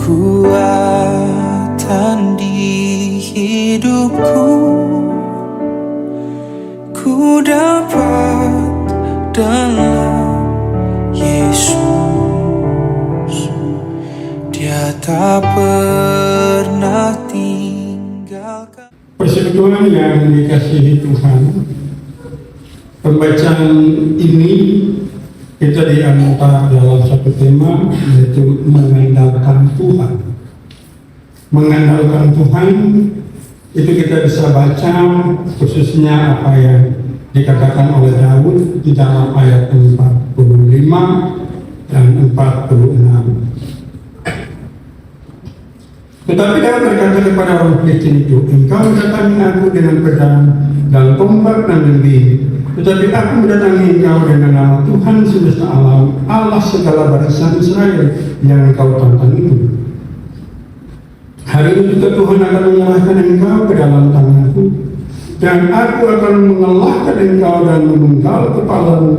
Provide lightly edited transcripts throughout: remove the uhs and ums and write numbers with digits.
kekuatan di hidupku, ku dapat dalam Yesus. Dia tak pernah tinggalkan. Persekutuan yang dikasihi Tuhan, pembacaan ini kita diantar dalam satu tema, yaitu mengandalkan Tuhan. Mengandalkan Tuhan itu kita bisa baca khususnya apa yang dikatakan oleh Daud di dalam ayat 45 dan 46. Tetapi Daud berkata kepada orang Filistin itu, engkau mendatangi aku dengan pedang dan tombak dan dembing, tetapi aku mendatangi engkau dengan nama Tuhan semesta alam, Allah segala barisan Israel yang engkau tantang itu. Hari ini juga Tuhan akan menyerahkan engkau ke dalam tanganku, dan aku akan mengalahkan engkau dan memenggal kepalamu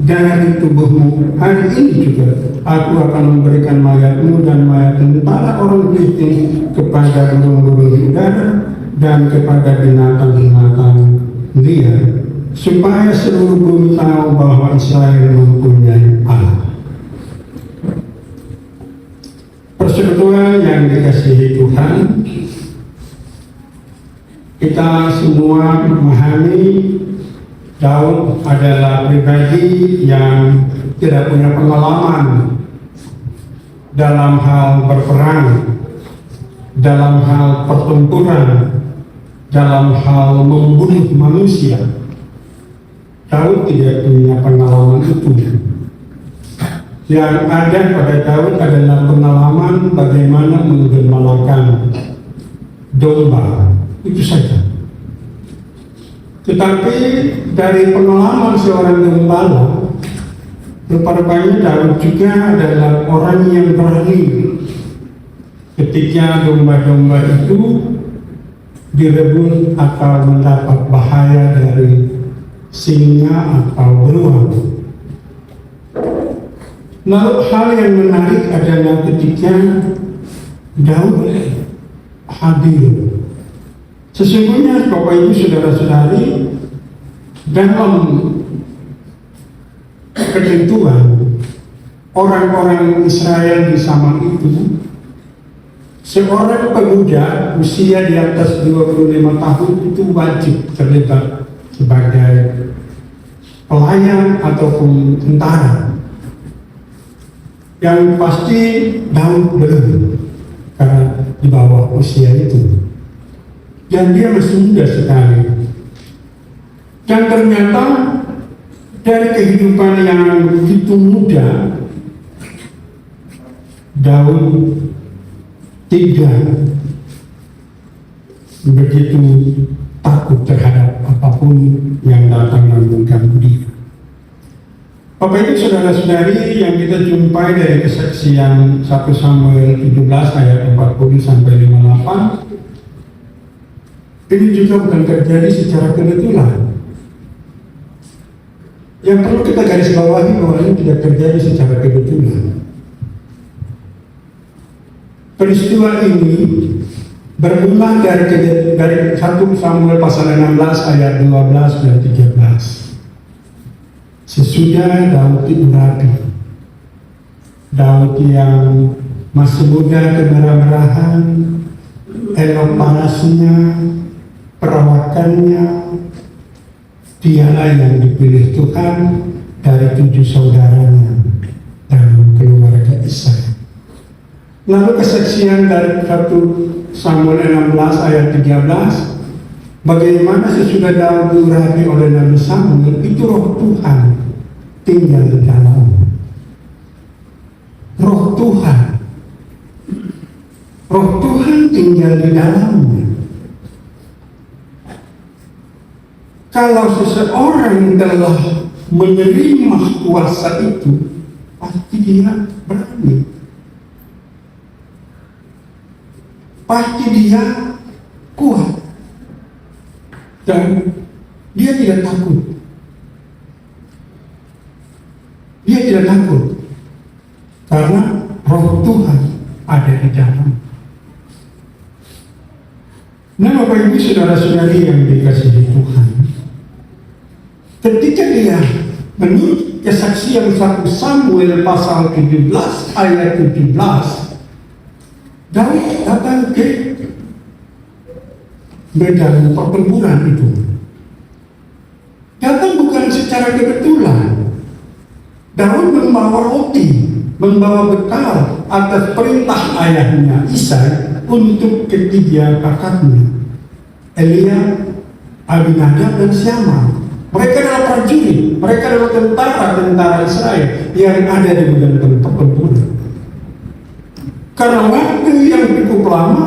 dari tubuhmu. Hari ini juga aku akan memberikan mayatmu dan mayat tentara orang Filistin kepada burung-burung di udara dan kepada binatang-binatang liar, supaya seluruh bumi tahu bahwa Israel mempunyai Allah. Persekutuan yang dikasihi Tuhan, kita semua memahami Daud adalah pribadi yang tidak punya pengalaman dalam hal berperang, dalam hal pertempuran, dalam hal membunuh manusia. Daud tidak punya pengalaman itu. Yang ada pada Daud adalah pengalaman bagaimana menggembalakan domba, itu saja. Tetapi dari pengalaman seorang gembala, rupanya Daud juga adalah orang yang berani ketika domba-domba itu direbut atau mendapat bahaya dari singa atau beruang. Lalu hal yang menarik adalah ketika Daud hadir. Sesungguhnya Bapak Ibu Saudara-saudari, dalam ketentuan orang-orang Israel di zaman itu, seorang pemuda usia di atas 25 tahun itu wajib terlibat sebagai pelayan ataupun tentara. Yang pasti Daud belum, karena di bawah usia itu, dan dia masih muda sekali. Dan ternyata dari kehidupan yang begitu muda, Daud tidak begitu takut terhadap apapun yang datang dan mengganggu dia. Bapak Ibu Saudara-saudari yang kita jumpai dari kesaksian 1 Samuel 17 ayat 40 sampai 58, ini juga bukan terjadi secara kebetulan. Yang perlu kita garis bawahi bahwa ini tidak terjadi secara kebetulan. Peristiwa ini bermula dari 1 Samuel pasal 16 ayat 12 dan 13. Sesudah Daud itu rapi, Daud yang masih muda kemerah-merahan, elok parasnya, perawakannya, dialah yang dipilih Tuhan dari 7 saudaranya dalam keluarga Israel. Lalu kesaksian dari 1 Samuel 16 ayat 13, bagaimana sesudah Daud diurapi oleh Nabi Samuel, itu roh Tuhan tinggal di dalam. Roh Tuhan tinggal di dalamnya. Kalau seseorang telah menerima kuasa itu, pasti dia berani. Pasti dia kuat. Dan dia tidak takut. Dia tidak takut. Karena roh Tuhan ada di dalam. Nah, Bapak Ibu saudara-saudari yang dikasihi Tuhan, ketika dia menurut kesaksian 1 Samuel pasal 17 ayat 17, Daud datang ke medan pertempuran itu. Datang bukan secara kebetulan. Daud membawa roti, membawa bekal atas perintah ayahnya Isai untuk ketiga kakaknya, Elia, Abinadab, dan Syama. Mereka adalah prajurit, mereka adalah tentara Israel yang ada di medan pertempuran. Karena waktu yang cukup lama,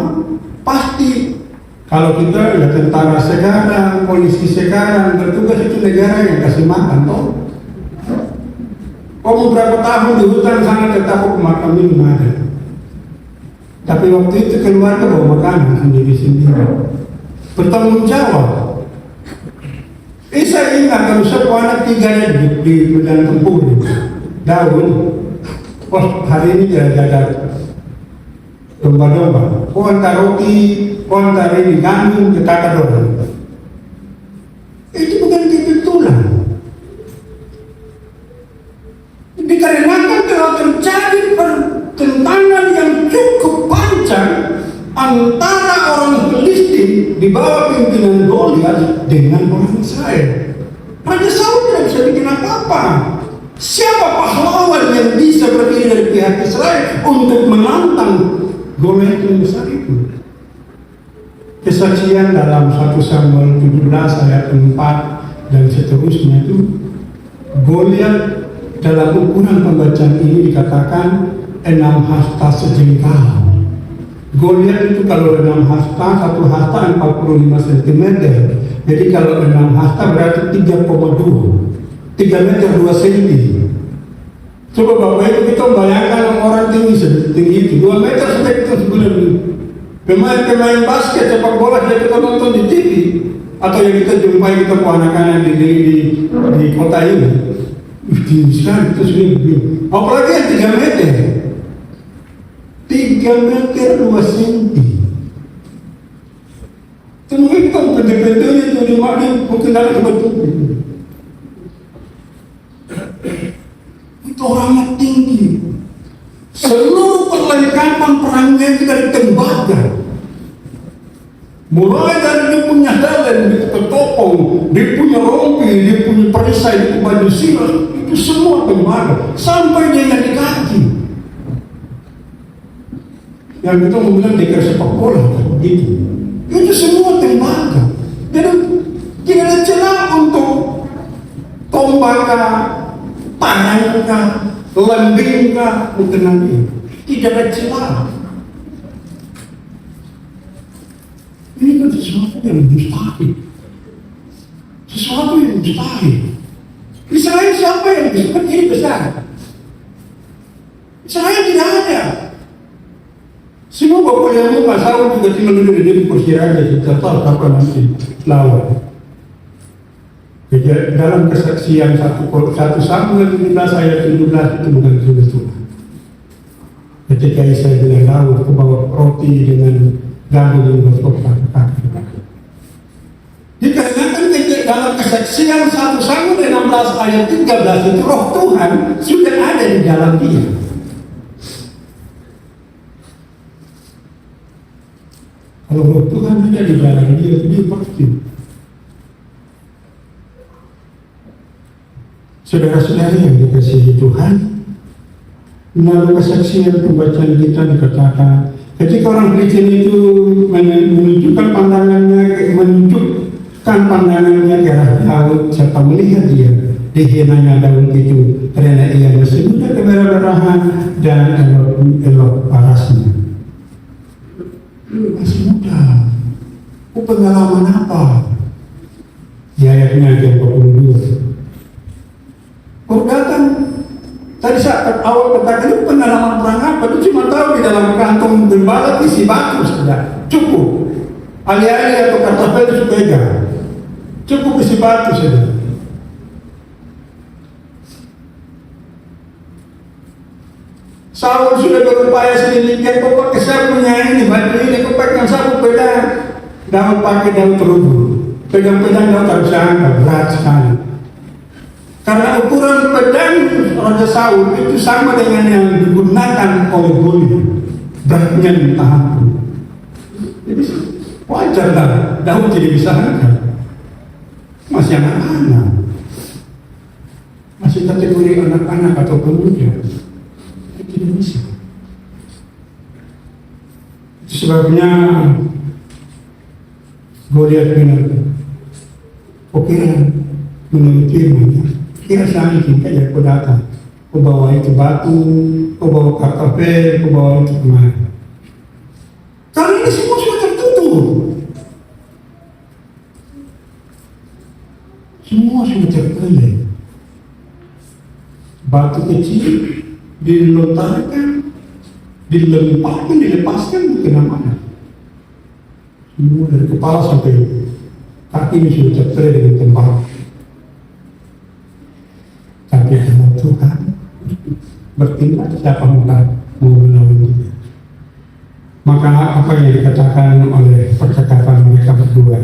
pasti kalau kita ya tentara sekarang, polisi sekarang, bertugas itu negara yang kasih makan, toh. Kamu berapa tahun di hutan sana tetap makan minum ada. Tapi waktu itu keluarga bawa makanan sendiri-sendiri. Bertanggung jawab. Saya ingat kalau satu anak tiganya di medan tempur. Daud, hari ini jaga domba-domba. Kau antar roti, kau antar ini gandum ke kakak orang. Itu bukan kebetulan. Dikarenakan telah terjadi pertentangan yang cukup panjang antara orang Filistin di bawah pimpinan Goliat dengan orang Israel. Raja Saul tidak bisa bikin apa-apa. Siapa pahlawan yang bisa berdiri dari pihak Israel untuk menantang Goliat yang besar itu? Kesaksian dalam 1 Samuel 17 ayat 4 dan seterusnya itu, Goliat dalam ukuran pembacaan ini dikatakan 6 hasta sejengkal. Goliat itu kalau 6 hasta, 1 hasta 45 cm. Jadi kalau 6 hasta berarti 3,2. 3 meter 2 cm. Coba Bapak Ibu kita bayangkan orang tinggi setinggi itu 2 meter sudah kita sebulan ini. Pemain-pemain basket sepak bola yang kita nonton di TV atau yang kita jumpai kita anak-anak di kota ini. Tinggi sekali itu sudah begini. Apalagi yang 3 meter. 3 meter 2 cm. Mungkin kita pendek-pendeknya itu di mana mungkin ada kebetulan. Itu orangnya tinggi. Seluruh perlengkapan perangnya itu dari tembaga. Mulai dari dia punya dalam, dia ketopong, dia punya rompi, dia punya perisai, dia punya baju silas, itu semua tembaga. Sampai dia yang di kaki. Yang kita bilang dekat sepak bola, begitu. Itu semua tembaga. Jadi tidak ada celah untuk tombakah, tangankah, lembingkah, bukan lagi. Tidak ada celah. Ini kan sesuatu yang mustahil. Sesuatu yang mustahil. Israel siapa yang seperti ini besar? Israel tidak ada. Semua bapak yang mau masalah juga tinggal dulu di kursi raja, kita tahu kapan nanti lawan. Jadi dalam kesaksian 1 Samuel 17 ayat 17 itu bukan kebetulan. Ketika Isai bilang Daud, aku bawa roti dengan gandum yang bertopang kaki. Dikarenakan dalam kesaksian 1 Samuel 16 ayat 13 itu roh Tuhan sudah ada di dalam dia. Kalau roh Tuhan ada di dalam dia pasti. Saudara-saudari yang dikasihi Tuhan, melalui kesaksian pembacaan kita dikatakan, ketika orang Kristen itu menunjukkan pandangannya ke arah Daud serta melihat dia dihinanya Daud itu karena ia masih muda kemerah-merahan dan elok parasnya. Masih muda. Pengalaman apa? Di ayatnya yang 42. Kau datang tadi saat awal katakan itu pengalaman perang apa? Itu cuma tahu di dalam kantong gembala isi batu sudah cukup. Alih-alih atau kartapel itu pegang. Cukup isi batu saja. Saul sudah berupaya sedemikian Daud pakai Daud terubur. Pedang-pedang Daud harus angkat, berat sekali. Karena ukuran pedang Raja Saul itu sama dengan yang digunakan oleh Goliat. Beratnya minta ampun. Jadi wajarlah Daud tidak bisa angkat. Masih anak-anak. Masih kategori anak-anak atau pemuda. Tidak bisa. Itu sebabnya Goliat bilang, oke, menurut firman-Nya, kira saya cinta ya kau datang, kau bawa itu batu, kau bawa kakapel, kau bawa itu kemari. Karena ini semua sudah tertutup. Semua sudah terkelai. Batu kecil dilontarkan, dilemparkan, dilepaskan ke mana-mana. Semua dari kepala sampai kaki ini sudah terkelai dengan tembak. Tapi kalau Tuhan bertindak, siapa mau menolong? Maka apa yang dikatakan oleh percakapan mereka berdua?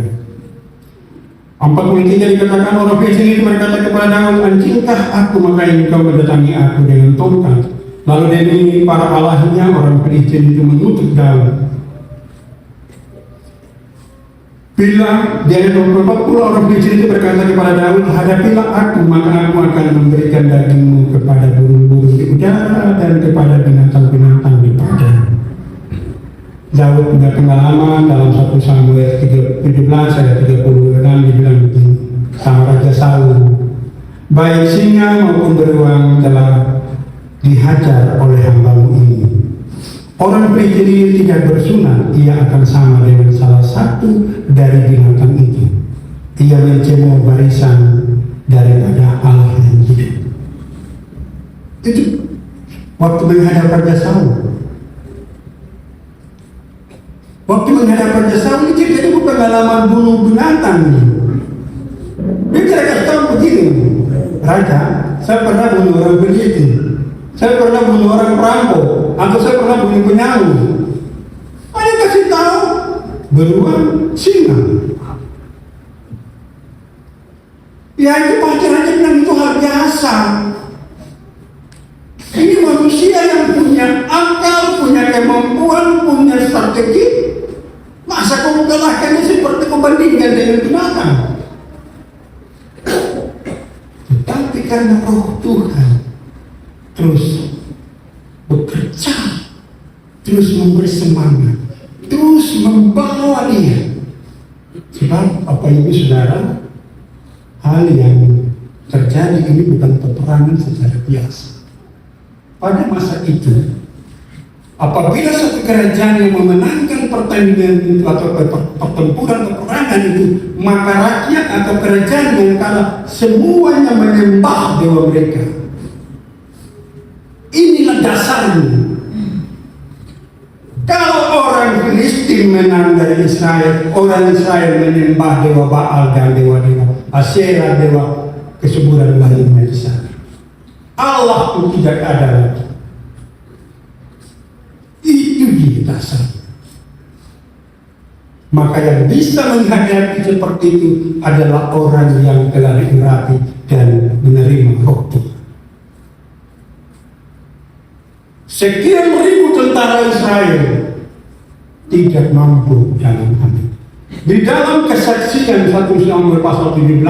43 dikatakan orang Filistin itu berkata kepada Daud, anjingkah aku maka engkau mendatangi aku dengan tongkat? Lalu dari para allahnya orang Filistin itu mengutuk Daud. Bila dia 40 orang Filistin itu berkata kepada Daud, hadapilah aku maka aku akan memberikan dagingmu kepada burung-burung di udara dan kepada binatang-binatang di padang. Daud punya pengalaman dalam 1 Samuel 17 ayat 36 dibilang begini sama Raja Saul, baik singa maupun beruang telah dihajar oleh hambamu ini. Orang Filistin tidak bersunat, ia akan sama dengan salah satu dari binatang itu. Ia mencemooh barisan daripada Allah yang hidup. Itu waktu menghadap Raja Saul. Waktu menghadap Raja Saul itu jadi pengalaman bunuh binatang. Dia tidak kasih tahu begini, Raja, saya pernah bunuh orang Filistin, saya pernah bunuh orang perampok, atau saya pernah bunuh penyamun. Ada kasih tahu beruang singa. Ya itu pacarannya bilang itu hal biasa. Ini manusia yang punya akal, punya kemampuan, punya strategi. Masa kau mengalahkannya seperti membandingkan dengan binatang? Tetapi karena roh Tuhan terus bekerja, terus memberi semangat, terus membawa dia. Sebab apa ini saudara, hal yang terjadi ini bukan peperangan secara biasa. Pada masa itu, apabila satu kerajaan yang memenangkan pertandingan itu atau pertempuran peperangan itu, maka rakyat atau kerajaan yang kalah semuanya menyembah dewa mereka. Inilah dasarnya. Kalau orang Filistin menang dari Israel, orang Israel menyembah dewa Baal dan dewa-dewa Asyera, dewa kesuburan lainnya di sana. Allah pun tidak ada lagi. Itu dia dasar. Maka yang bisa menghadapi seperti itu adalah orang yang telah diurapi dan menerima roh Tuhan. Sekian ribu tentara Israel tidak mampu dalam hal itu. Di dalam kesaksian 1 Samuel pasal 17,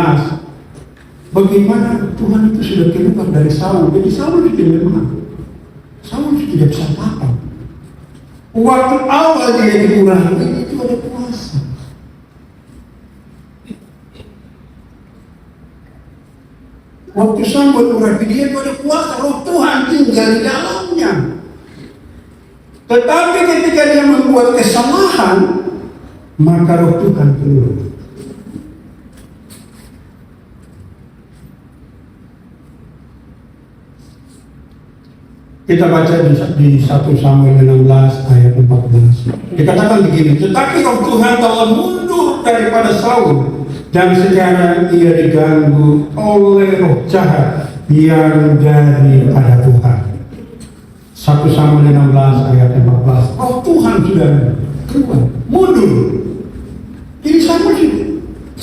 bagaimana Tuhan itu sudah keluar dari Saul. Jadi Saul itu tidak lemah. Saul itu tidak bisa apa-apa. Waktu awal dia dikurangi itu ada puasa. Waktu Samuel urapi dia itu ada puasa. Roh Tuhan tinggal di dalamnya. Tetapi ketika dia membuat kesalahan, maka roh Tuhan keluar. Kita baca di 1 Samuel 16 ayat 14. Dikatakan begini, tetapi roh Tuhan telah mundur daripada Saul, dan sekarang ia diganggu oleh roh jahat yang daripada Tuhan. 1 Samuel 16 ayat 14. Roh Tuhan sudah keluar, mundur.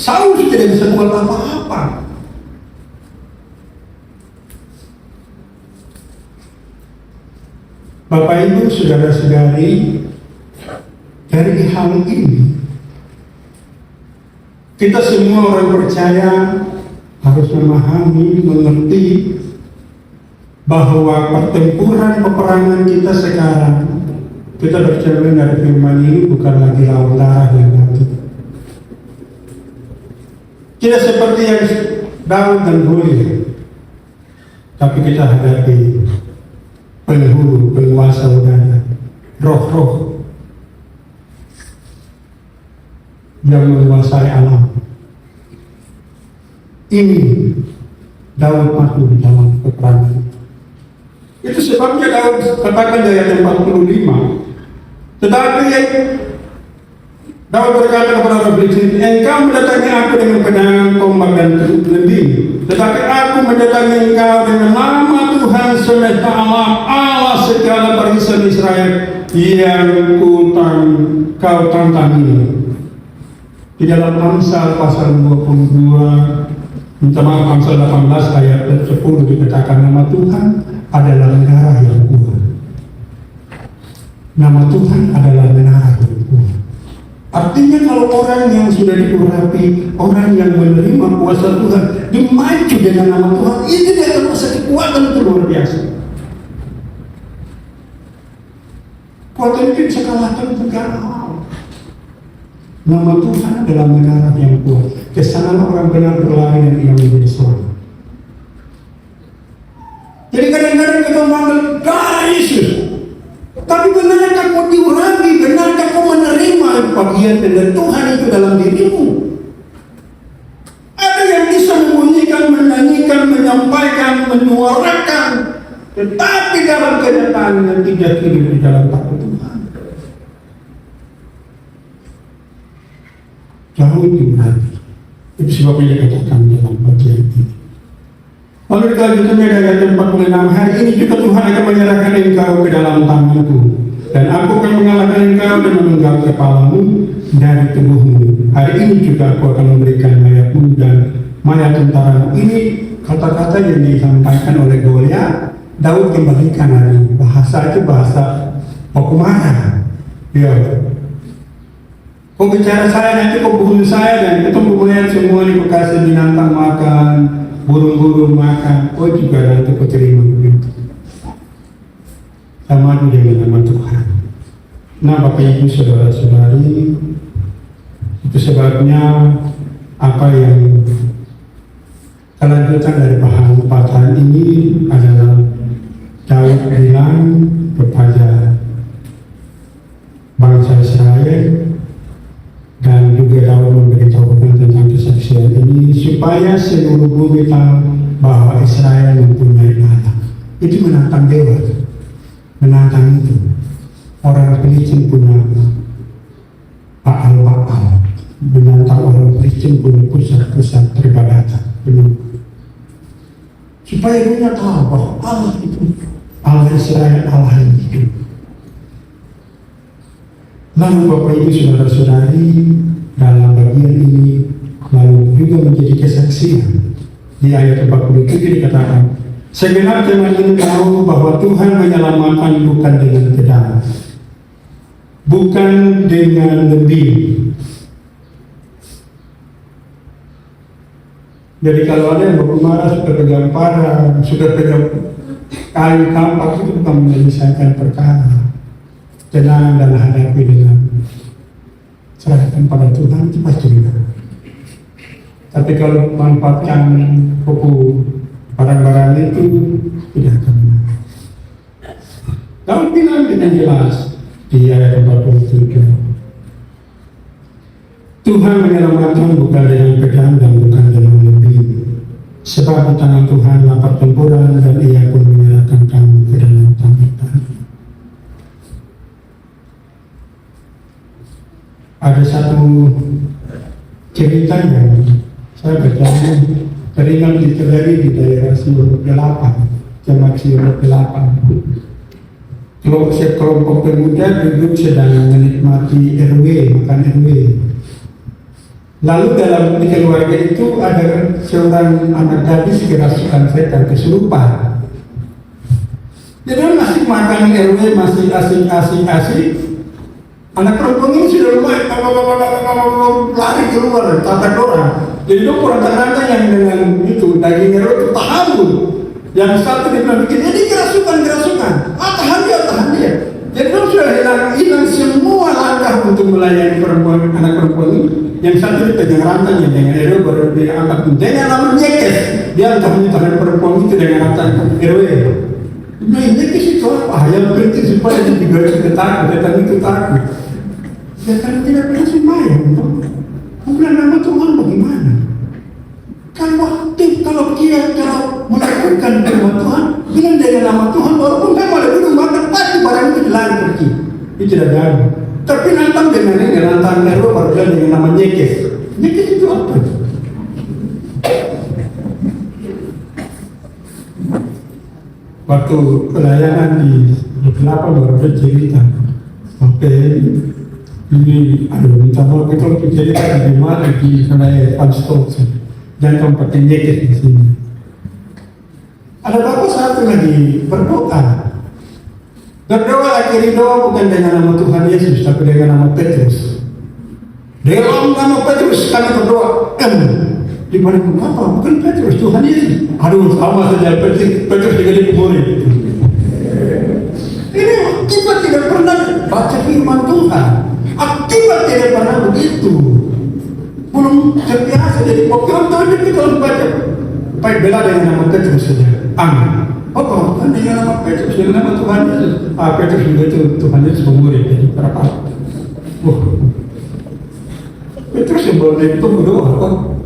Saul tidak bisa buat apa-apa. Bapak Ibu, saudara-saudari, dari hal ini kita semua orang percaya harus memahami, mengerti bahwa pertempuran peperangan kita sekarang, kita bercermin dari firman ini, bukan lagi lawan darah yang mati. Tidak seperti yang Daud dan Goliat, tapi kita hadapi penghulu, penguasa udara, roh-roh yang menguasai alam. Ini Daud mati di dalam peperangan. Itu sebabnya Daud katakan di ayat 45. Tetapi Daud berkata kepada Rabbi, engkau mendatangi aku dengan pedang, tombak dan lembing, tetapi aku mendatangi engkau dengan nama Tuhan semesta alam, Allah segala barisan Israel yang kau tantangi. Di dalam Amsal pasal 22, minta maaf, Amsal 18 ayat 10 dikatakan nama Tuhan adalah menara yang kuat. Nama Tuhan adalah menara yang kuat. Artinya kalau orang yang sudah diurapi, orang yang menerima kuasa Tuhan, dia maju dengan nama Tuhan, ini dia akan merasa kekuatan itu luar biasa. Kuatan itu bisa kalahkan negara. Nama Tuhan adalah menara yang kuat. Kesana orang benar berlari dan ia menjadi selamat. Jadi kadang-kadang kita manggil darah Yesus, tapi benarkah kau diurapi? Benarkah kau menerima bagian dari Tuhan itu dalam dirimu? Ada yang bisa membunyikan, menyanyikan, menyampaikan, menyuarakan, tetapi dalam kenyataannya tidak hidup di dalam takut Tuhan. Jauh diurapi. Itu sebabnya dikatakan dalam bagian ini. Lalu dilanjutkan dari ayat 46, hari ini juga Tuhan akan menyerahkan engkau ke dalam tanganku, dan aku akan mengalahkan engkau dan memenggal kepalamu dari tubuhmu. Hari ini juga aku akan memberikan mayatmu dan mayat tentara. Ini kata-kata yang disampaikan oleh Goliat, Daud kembalikan hari. Bahasa itu bahasa pemarah. Ya, kau bicara saya, nanti kau bunuh saya, dan itu kemudian semua dikasih binatang makan, burung-burung makan. Oh juga nanti kau terima begitu. Sama dengan nama Tuhan. Nah Bapak Ibu saudara-saudari, itu sebabnya apa yang kelanjutan dari bahan ini adalah Daud bilang kepada bangsa Israel, dan juga Daud memberitahukan tentang kesaksian ini supaya seluruh bumi tahu bahwa Israel mempunyai Allah. Itu menantang dewa, menantang itu. Orang Filistin punya Baal, menantang orang Filistin punya pusat-pusat peribadatan. Supaya dunia tahu bahwa Allah itu, Allah Israel, Allah yang hidup. Lalu Bapak Ibu saudara-saudari, dalam bagian ini lalu juga menjadi kesaksian. Di ayat 47 dikatakan, segenap zaman ini tahu bahwa Tuhan menyelamatkan bukan dengan pedang, bukan dengan lembing. Jadi kalau ada yang bermarah sudah pegang parang, sudah pegang kayu kampak, itu bukan menyelesaikan perkara. Tenang dan hadapi dengan serahkan pada Tuhan, itu pasti benar. Tapi kalau manfaatkan buku barang-barang itu tidak akan benar. Daud bilang dengan jelas di ayat 47, Tuhan menyelamatkan bukan dengan pedang dan bukan dengan lembing, sebab di tangan Tuhan lah pertempuran, dan Ia pun menyerahkan kamu ke dalam tangan. Ada satu cerita yang saya baca teringat terjadi di daerah Siurut 8, Jamak Siurut 8. Sekelompok pemuda duduk sedang menikmati RW, makan RW. Lalu di keluarga itu ada seorang anak gadis kerasukan setan, kesurupan. Jadi masih makan RW, masih asik. Anak perempuan ini sudah mulai lari keluar, tatak orang. Jadi itu kurang-kurangnya yang dengan itu daging RW itu tahan. Yang satu dia bilang begini, ini kerasukan. Tahan dia. Jadi itu sudah hilang semua langkah untuk melayani anak perempuan ini. Yang satu dia pegang rantainya dengan RW baru dia angkat. Dengan nama nyekes, dia angkat tangan perempuan itu dengan rantai RW. Nah ini itu apa? Yang penting supaya dia digaris ketakut, datang itu takut. Ya karena tidak pernah sembahyang, bukan nama Tuhan bagaimana? Kalau dia melakukan firman Tuhan, bilang dengan nama Tuhan, walaupun saya malah dulu makan pasti barang itu dilari pergi, itu tidak ganggu. Tapi nantang nantang Nero baru bilang dengan nama nyekes. Nyekes itu apa? Waktu pelayanan di Kelapa baru ada cerita sampai ini minta maaf itu waktu cerita di mana di Sungai Panstok dan tempatnya nyekes di sini. Ada bapak satu lagi berdoa akhirnya doa bukan dengan nama Tuhan Yesus tapi dengan nama Petrus. Dalam nama Petrus kami berdoa di mana apa? Bukan Petrus, Tuhan Yesus. Aduh, sama saja Petrus juga dikubur. Ini kita tidak pernah baca firman Tuhan. Akibat tidak pernah begitu. Belum terbiasa jadi pokoknya Tuhan itu kalau baca baik bela dengan nama Petrus saja. Amin. Oh, kan dengan nama Petrus, dengan nama Tuhan Yesus. Petrus juga itu Tuhan Yesus mengurik jadi berapa? Petrus yang boleh itu berdoa.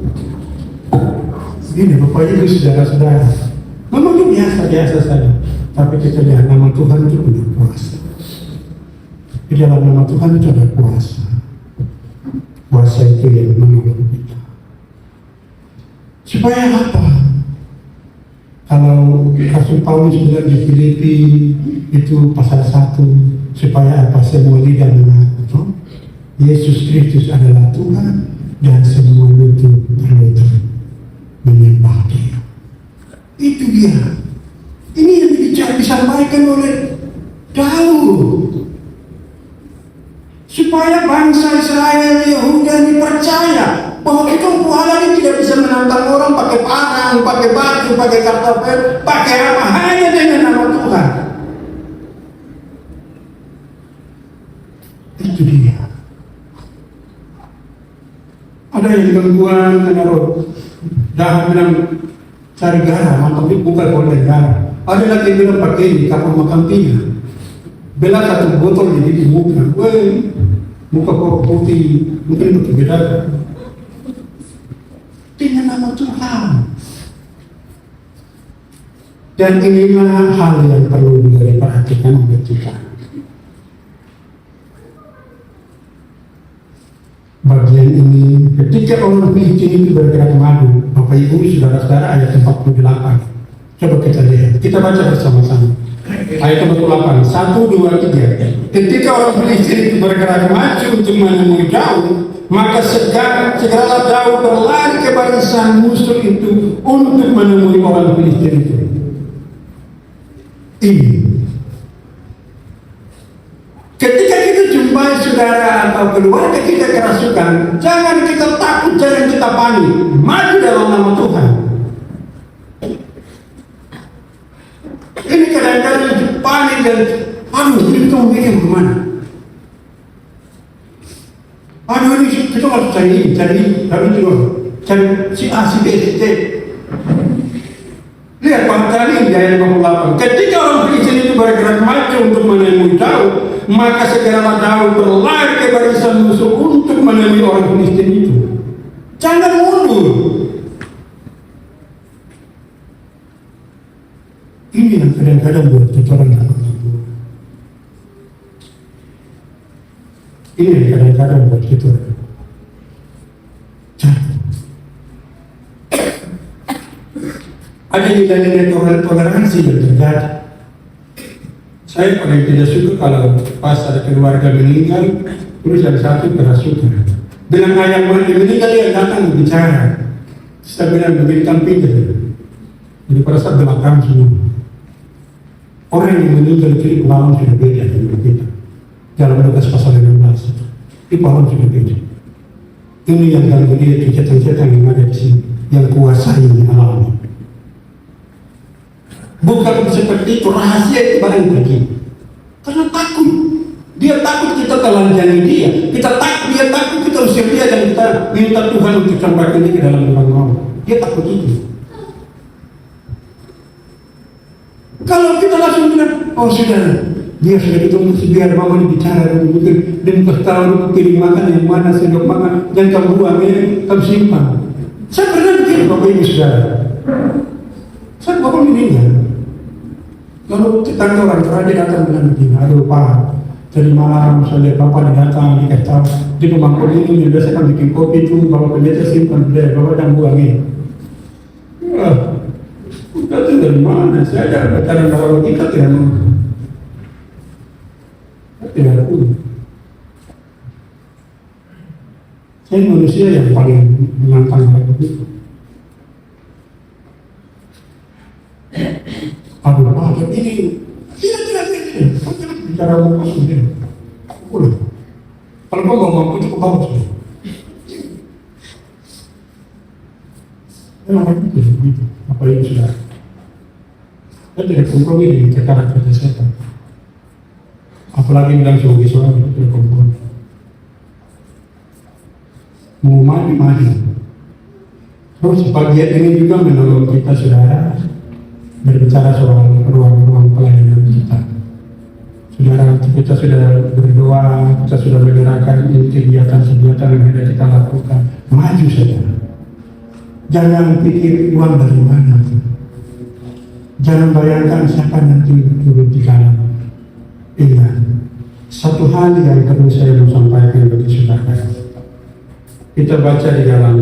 Ini Bapak Ibu saudara-saudara, memang itu biasa saja. Tapi kita lihat nama Tuhan itu punya kuasa. Di dalam nama Tuhan itu ada kuasa. Kuasa itu yang menolong kita. Supaya apa? Kalau Rasul Paulus bilang di Filipi itu pasal 1, supaya apa? Semua lidah mengaku Yesus Kristus adalah Tuhan dan semua lutut berlutut menyembah Dia. Itu dia. Ini yang disampaikan oleh Daud. Supaya bangsa Israel, Yehuda ini percaya bahwa kita Tuhan ini tidak bisa menantang orang pakai parang, pakai batu, pakai kartapel, pakai apa, hanya dengan nama Tuhan. Itu dia. Ada yang gangguan menaruh dah bilang cari garam, atau bukan oleh garam. Ada lagi yang bilang pakai di kapal makan pina. Bela satu botol ini di muka. Muka kok putih, mungkin itu beda. Dengan nama Tuhan. Dan inilah hal yang perlu juga diperhatikan oleh kita. Bagian ini, ketika orang Filistin itu bergerak maju, Bapak Ibu saudara-saudara ayat 48. Coba kita lihat, kita baca bersama-sama. Ayat 48, 1, 2, 3. Ketika orang Filistin itu bergerak maju untuk menemui Daud, maka segeralah Daud berlari ke barisan musuh itu untuk menemui orang Filistin itu. Ini. Ketika kita jumpai saudara atau keluarga kita kerasukan, jangan kita takut, jangan kita panik. Maju dalam nama Tuhan. Ini kadang-kadang panik dan ini kita mikir kemana? Ini kita harus cari, cari si A, si B, si C. Lihat Pak di ayat 58. Ketika orang Filistin itu bergerak maju untuk menemui Daud, maka segeralah Daud berlari ke barisan musuh untuk menemui orang Filistin itu. Jangan mundur. Ini yang kadang-kadang buat kita orang takut. Ini yang kadang-kadang buat kita jatuh. Ada nilai-nilai toleransi yang terjadi. Saya paling tidak suka kalau pas ada keluarga meninggal, terus yang satu kerasukan. Bilang ayah meninggal dia datang bicara. Kita bilang berikan pintar. Jadi pada saat belakang semua. Orang yang meninggal itu pengalaman sudah beda dengan kita. Dalam Lukas pasal 15 itu pengalaman sudah beda. Ini yang ganggu dia itu setan-setan yang ada di sini, yang kuasai alam. Bukan seperti itu, rahasia itu barang pergi. Karena takut. Dia takut kita telanjangi dia. Dia takut kita usir dia dan kita minta Tuhan untuk sampaikan dia ke dalam lubang maut. Dia takut itu. Kalau kita langsung bilang, oh sudah, dia sudah ditunggu, biar mama bicara dulu, dan ketahuan pilih makan yang mana, sendok makan, dan kamu buang ini, kamu simpan. Saya pernah bikin Bapak Ibu Saudara. Saya Bapak meninggal. Lalu tetangga orang tua dia datang bilang begini, aduh Pak, tadi malam saya lihat Bapak datang, dikasih tahu di pemangkul ini, biasa kan bikin kopi itu, Bapak biasa simpan, Bapak jangan buang ini. Itu dari mana? Saya ada bacaan bahwa kita tidak mau. Tidak ada pun. Saya manusia yang paling menantang begitu. Aduh, Pak, ini tidak. Bicara muka sendiri. Udah. Kalau kau nggak mampu cukup bagus. Memang begitu. Apa yang sudah? Saya tidak kompromi dengan karakter setan. Apalagi bilang sebagai seorang itu tidak kompromi. Mau maju. Terus bagian ini juga menolong kita saudara berbicara soal ruang-ruang pelayanan kita. Saudara, kita sudah berdoa, kita sudah menyerahkan kegiatan-kegiatan yang ada kita lakukan. Maju saudara. Jangan pikir uang dari mana. Jangan bayangkan siapa nanti turun di dalam. Ingat, satu hal yang perlu saya mau sampaikan bagi saudara. Kita baca di dalam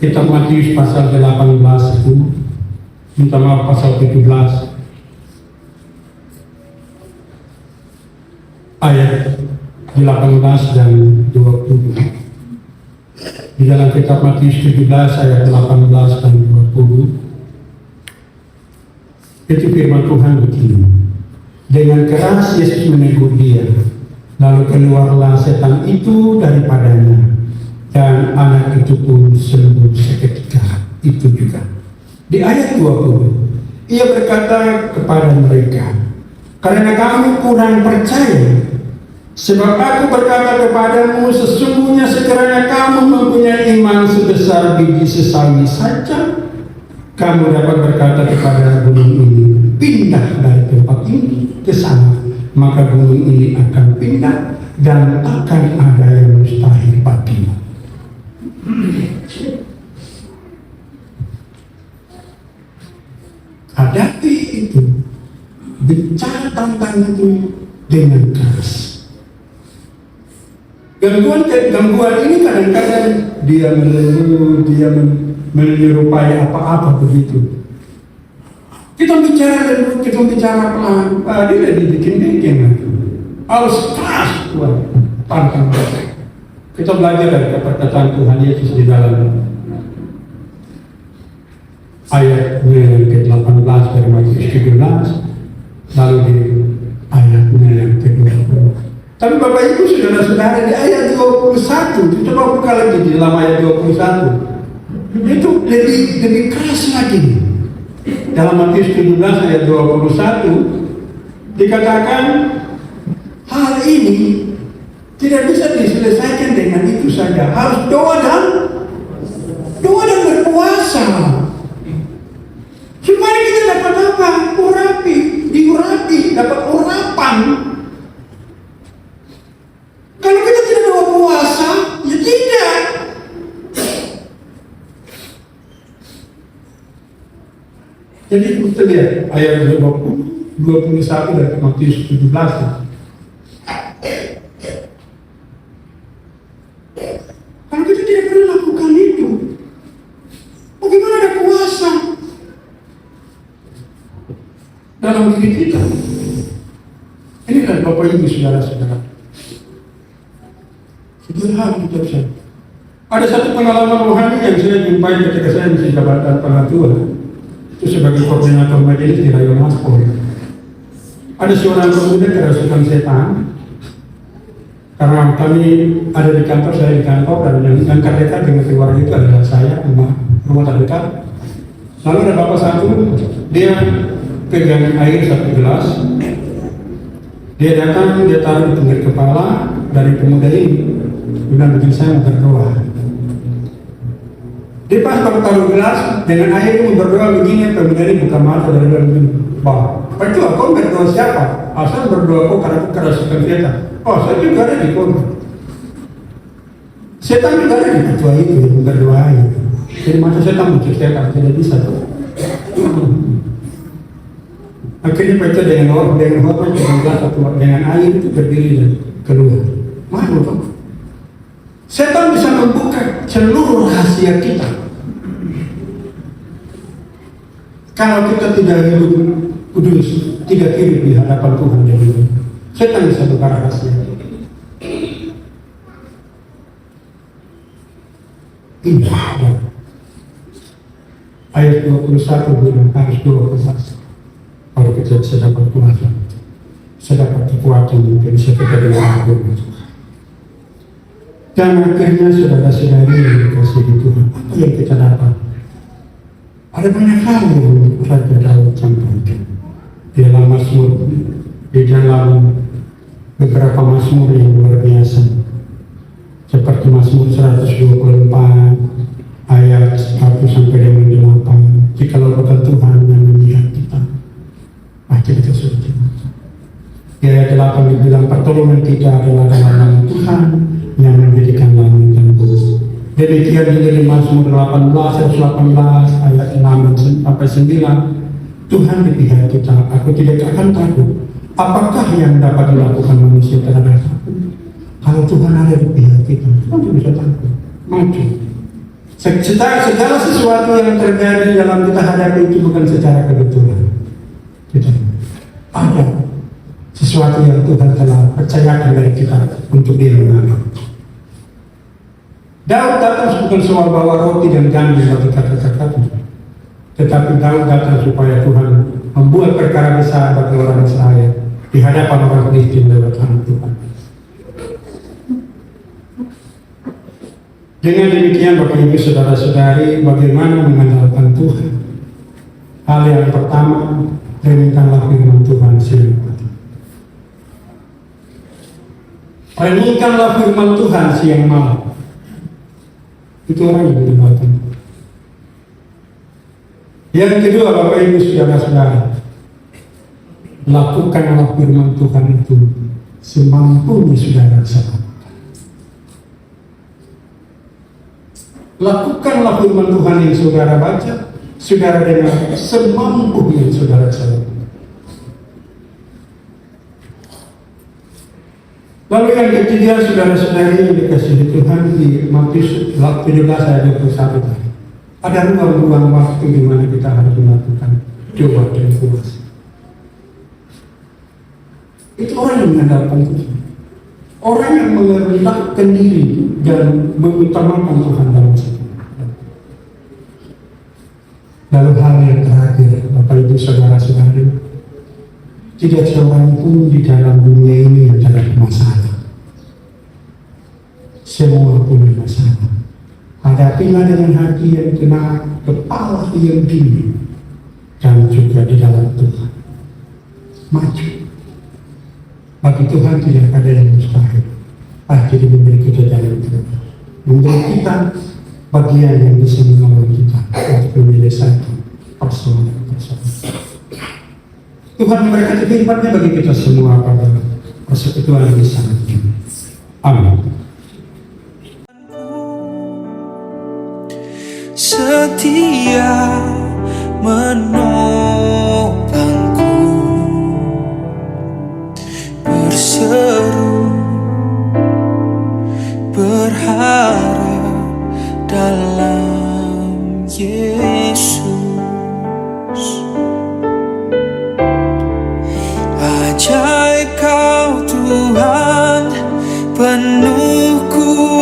kitab Matius pasal 18 itu, minta maaf pasal 17, ayat 18 dan 20. Di dalam kitab Matius 17 ayat 18 dan 20. Itu firman Tuhan begini. Dengan keras Yesus menegur dia. Lalu keluarlah setan itu daripadanya. Dan anak itu pun sembuh seketika itu juga. Di ayat 20. Ia berkata kepada mereka, karena kamu kurang percaya. Sebab aku berkata kepadamu, sesungguhnya sekiranya kamu mempunyai iman sebesar biji sesawi saja, kamu dapat berkata kepada gunung ini, pindah dari tempat ini ke sana, maka gunung ini akan pindah dan akan ada yang mustahil bagimu. Hadapi itu, bicara tentang itu dengan keras. Gangguan ini kadang-kadang dia melulu, dia menyerupai apa-apa begitu. Kita bicara dulu, kita bicara pelan. Dia dibikin harus keras buat pantang. Kita belajar dari perkataan Tuhan Yesus di dalam ayat ke-18 dari Matius 17, lalu di ayatnya yang ke-20. Tapi Bapak Ibu saudara-saudara di ayat 21, coba buka lagi di dalam ayat 21. Itu lebih keras lagi. Dalam Matius 17 ayat 21 dikatakan hal ini tidak bisa diselesaikan dengan itu saja. Harus doa dan berpuasa. Supaya kita dapat apa? Diurapi, dapat urapan. Kalau kita tidak doa puasa, ya tidak. Jadi kita lihat ayat 21 dari Matius 17. Kalau kita tidak pernah lakukan itu, bagaimana ada puasa dalam diri kita? Ini kan Bapak Ibu saudara-saudara. gelap hidup saya. Ada satu pengalaman rohani yang saya jumpai ketika saya masih jabatan pengatua, itu sebagai koordinator majelis di Rayon Maspor. Ada seorang pemuda kerasukan setan, karena kami ada di kantor, saya di kantor, dan yang terdekat dengan keluarga itu adalah saya, rumah terdekat. Lalu ada bapak satu, dia pegang air satu gelas, dia datang, dia taruh di pinggir kepala dari pemuda ini, bilang begini, saya mau berdoa. Dia pas taruh gelas dengan air itu berdoa begini, pemuda ini buka mata dari dalam begini, bah, percuma kau berdoa siapa? Asal berdoa kau karena kau kerasukan setan. Oh, saya juga ada di kau. Setan juga ada di ketua itu yang berdoa itu. Jadi masa setan menciptakan tidak bisa tuh. Akhirnya baca dengan hormat dengan air itu berdiri dan keluar. Malu tuh. Setan bisa membuka seluruh rahasia kita. Kalau kita tidak hidup kudus, tidak hidup di hadapan Tuhan yang hidup, setan bisa buka rahasia. Ini ayat 21 bilang harus doa keras. Kalau kita bisa dapat kuasa, bisa dapat kekuatan untuk bisa kita dengan Tuhan. Dan akhirnya saudara-saudari yang dikasihi Tuhan, apa yang kita dapat? Ada banyak hal yang Raja Daud sampaikan di dalam Mazmur, di dalam beberapa Mazmur yang luar biasa, seperti Mazmur 124 ayat 1 sampai dengan 8. Jikalau bukan Tuhan yang melihat kita, pasti kita sudah mati. Di ayat 8 dibilang pertolongan kita adalah dalam nama Tuhan yang menjadikan langit dan bumi. Demikian juga di Mazmur 18 ayat 6 sampai 9. Tuhan di pihak kita, aku tidak akan takut. Apakah yang dapat dilakukan manusia terhadap aku? Kalau Tuhan ada di pihak kita, kita tidak bisa takut. Maju. Segala sesuatu yang terjadi dalam kita hadapi itu bukan secara kebetulan. Kita ada sesuatu yang Tuhan telah percayakan dari kita untuk dia mengalami. Daud datang bukan soal bawa roti dan janji bagi kata-katanya, tetapi Daud datang supaya Tuhan membuat perkara besar bagi orang Israel di hadapan orang Filistin lewat anak Tuhan. Dengan demikian Bapak Ibu saudara-saudari, bagaimana mengandalkan Tuhan? Hal yang pertama, renungkanlah firman Tuhan siang malam. Renungkanlah firman Tuhan siang malam. Itu orang yang mendengarkan. Yang kedua, Bapak Ibu saudara-saudari, lakukanlah firman Tuhan itu semampunya saudara bisa. Lakukanlah firman Tuhan yang saudara baca, saudara dengar, semampu yang saudara bisa. Lalu yang ketiga, saudara-saudari yang dikasihi Tuhan, di Matius 17 ayat 21 tadi, ada ruang-ruang waktu di mana kita harus melakukan coba dan puas. Itu orang yang mengandalkan Tuhan, orang yang merendahkan diri dan mengutamakan Tuhan dalam hidup. Lalu hal yang terakhir, Bapak Ibu saudara-saudari, tidak seorang pun di dalam dunia ini yang tidak masalah. Semua punya masalah. Hadapilah dengan hati yang tenang, kepala yang dingin, dan juga di dalam Tuhan. Maju. Bagi Tuhan tidak ada yang mustahil. Pasti memberi kita jalan terus. Memberi kita bagian yang bisa menolong kita untuk menyelesaikan persoalan. Tuhan memberkati firman-Nya bagi kita semua pada persekutuan yang sangat ini. Amin. Setia menopangku, berseru berharap dalam Yesus. Ajaib Kau Tuhan, penuh ku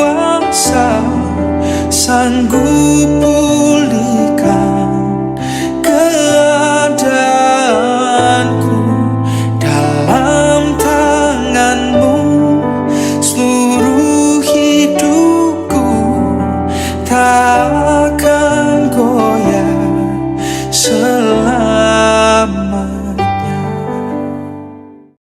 akan goyah.